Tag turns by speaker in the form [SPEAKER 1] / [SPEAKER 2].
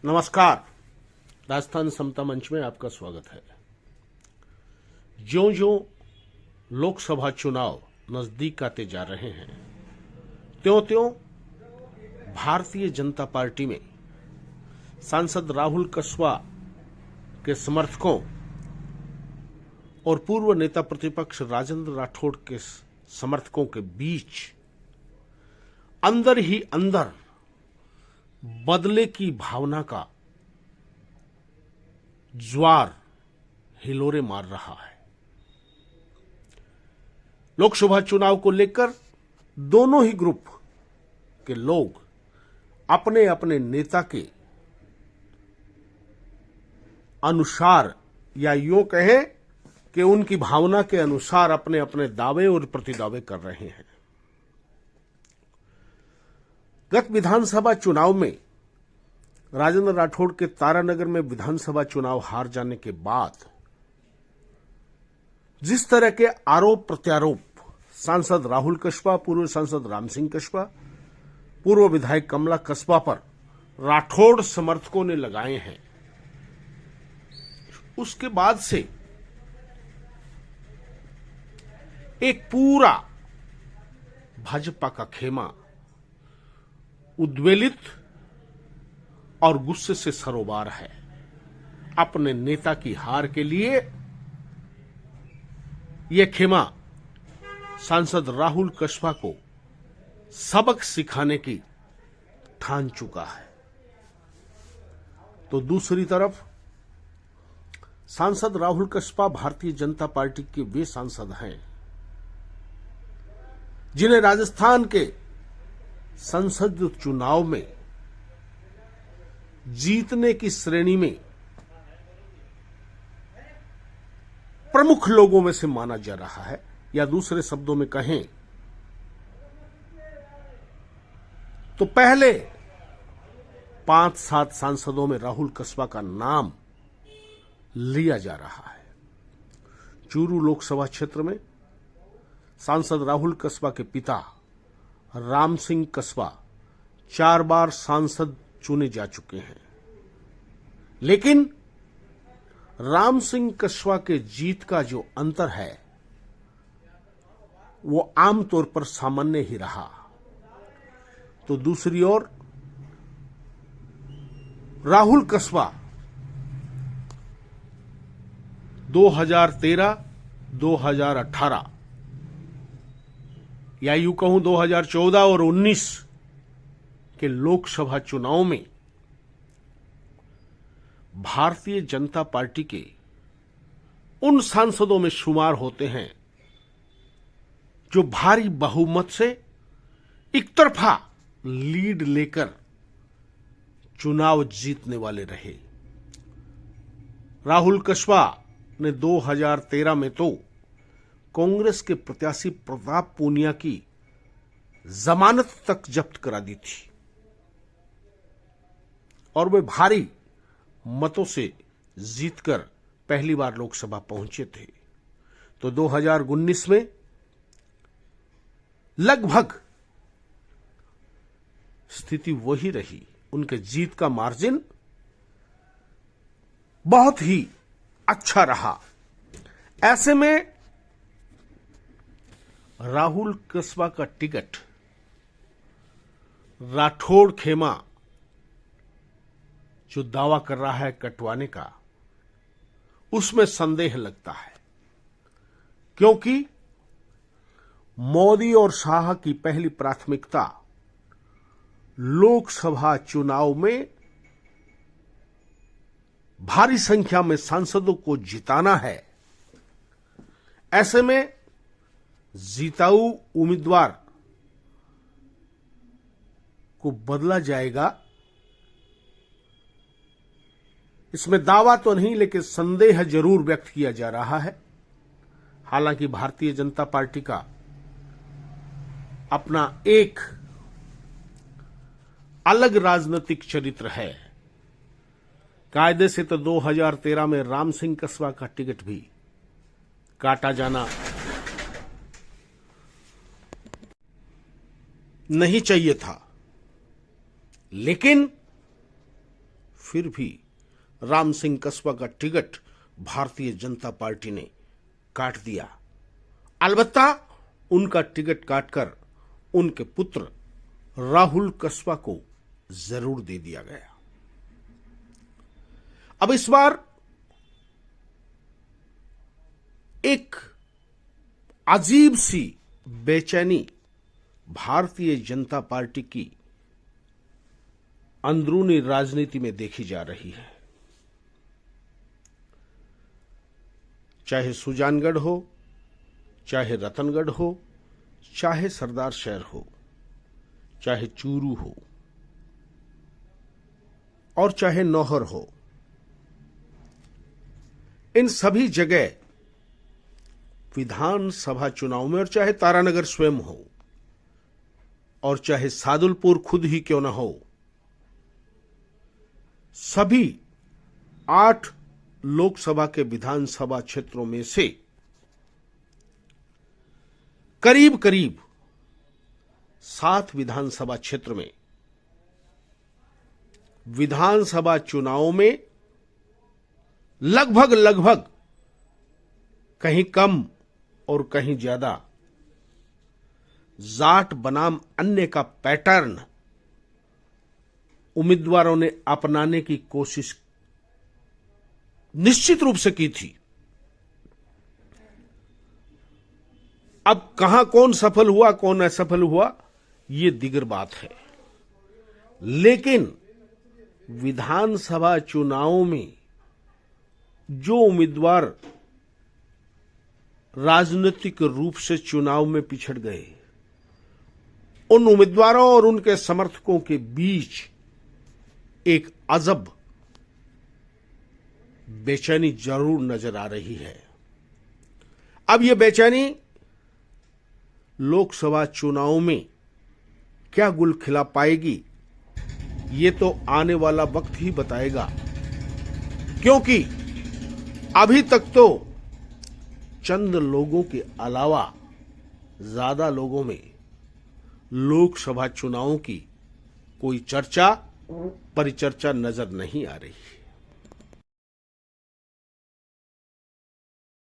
[SPEAKER 1] नमस्कार। राजस्थान समता मंच में आपका स्वागत है। ज्यों-ज्यों लोकसभा चुनाव नजदीक आते जा रहे हैं, त्यों-त्यों भारतीय जनता पार्टी में सांसद राहुल कसवा के समर्थकों और पूर्व नेता प्रतिपक्ष राजेंद्र राठौड़ के समर्थकों के बीच अंदर ही अंदर बदले की भावना का ज्वार हिलोरे मार रहा है। लोकसभा चुनाव को लेकर दोनों ही ग्रुप के लोग अपने अपने नेता के अनुसार, या यूं कहें कि उनकी भावना के अनुसार अपने अपने दावे और प्रतिदावे कर रहे हैं। गत विधानसभा चुनाव में राजेंद्र राठौड़ के तारानगर में विधानसभा चुनाव हार जाने के बाद जिस तरह के आरोप प्रत्यारोप सांसद राहुल कसवा, पूर्व सांसद राम सिंह कसवा, पूर्व विधायक कमला कसवा पर राठौड़ समर्थकों ने लगाए हैं, उसके बाद से एक पूरा भाजपा का खेमा उद्वेलित और गुस्से से सरोबार है। अपने नेता की हार के लिए यह खेमा सांसद राहुल कसवा को सबक सिखाने की ठान चुका है। तो दूसरी तरफ सांसद राहुल कसवा भारतीय जनता पार्टी के वे सांसद हैं जिन्हें राजस्थान के संसद चुनाव में जीतने की श्रेणी में प्रमुख लोगों में से माना जा रहा है, या दूसरे शब्दों में कहें तो पहले 5-7 सांसदों में राहुल कसवा का नाम लिया जा रहा है। चूरू लोकसभा क्षेत्र में सांसद राहुल कसवा के पिता राम सिंह कसवा 4 बार सांसद चुने जा चुके हैं, लेकिन राम सिंह कसवा के जीत का जो अंतर है वो आमतौर पर सामान्य ही रहा। तो दूसरी ओर राहुल कसवा 2013, 2018 या यूं कहूं 2014 और 19 के लोकसभा चुनाव में भारतीय जनता पार्टी के उन सांसदों में शुमार होते हैं जो भारी बहुमत से एकतरफा लीड लेकर चुनाव जीतने वाले रहे। राहुल कसवा ने 2013 में तो कांग्रेस के प्रत्याशी प्रताप पूनिया की जमानत तक जब्त करा दी थी और वे भारी मतों से जीतकर पहली बार लोकसभा पहुंचे थे। तो 2019 में लगभग स्थिति वही रही, उनके जीत का मार्जिन बहुत ही अच्छा रहा। ऐसे में राहुल कसवा का टिकट राठौड़ खेमा जो दावा कर रहा है कटवाने का, उसमें संदेह लगता है, क्योंकि मोदी और शाह की पहली प्राथमिकता लोकसभा चुनाव में भारी संख्या में सांसदों को जिताना है। ऐसे में जीताऊ उम्मीदवार को बदला जाएगा, इसमें दावा तो नहीं लेकिन संदेह जरूर व्यक्त किया जा रहा है। हालांकि भारतीय जनता पार्टी का अपना एक अलग राजनीतिक चरित्र है। कायदे से तो 2013 में राम सिंह कसवा का टिकट भी काटा जाना नहीं चाहिए था, लेकिन फिर भी राम सिंह कसबा का टिकट भारतीय जनता पार्टी ने काट दिया। अलबत्ता उनका टिकट काटकर उनके पुत्र राहुल कसबा को जरूर दे दिया गया। अब इस बार एक अजीब सी बेचैनी भारतीय जनता पार्टी की अंदरूनी राजनीति में देखी जा रही है। चाहे सुजानगढ़ हो, चाहे रतनगढ़ हो, चाहे सरदार शहर हो, चाहे चूरू हो और चाहे नौहर हो, इन सभी जगह विधानसभा चुनाव में, और चाहे तारानगर स्वयं हो और चाहे सादुलपुर खुद ही क्यों न हो, सभी 8 लोकसभा के विधानसभा क्षेत्रों में से करीब करीब 7 विधानसभा क्षेत्र में विधानसभा चुनावों में लगभग कहीं कम और कहीं ज्यादा जाट बनाम अन्य का पैटर्न उम्मीदवारों ने अपनाने की कोशिश निश्चित रूप से की थी। अब कहां कौन सफल हुआ, कौन असफल हुआ, यह दिगर बात है। लेकिन विधानसभा चुनावों में जो उम्मीदवार राजनीतिक रूप से चुनाव में पिछड़ गए, उन उम्मीदवारों और उनके समर्थकों के बीच एक अजब बेचैनी जरूर नजर आ रही है। अब यह बेचैनी लोकसभा चुनाव में क्या गुल खिला पाएगी, ये तो आने वाला वक्त ही बताएगा, क्योंकि अभी तक तो चंद लोगों के अलावा ज्यादा लोगों में लोकसभा चुनावों की कोई चर्चा परिचर्चा नजर नहीं आ रही।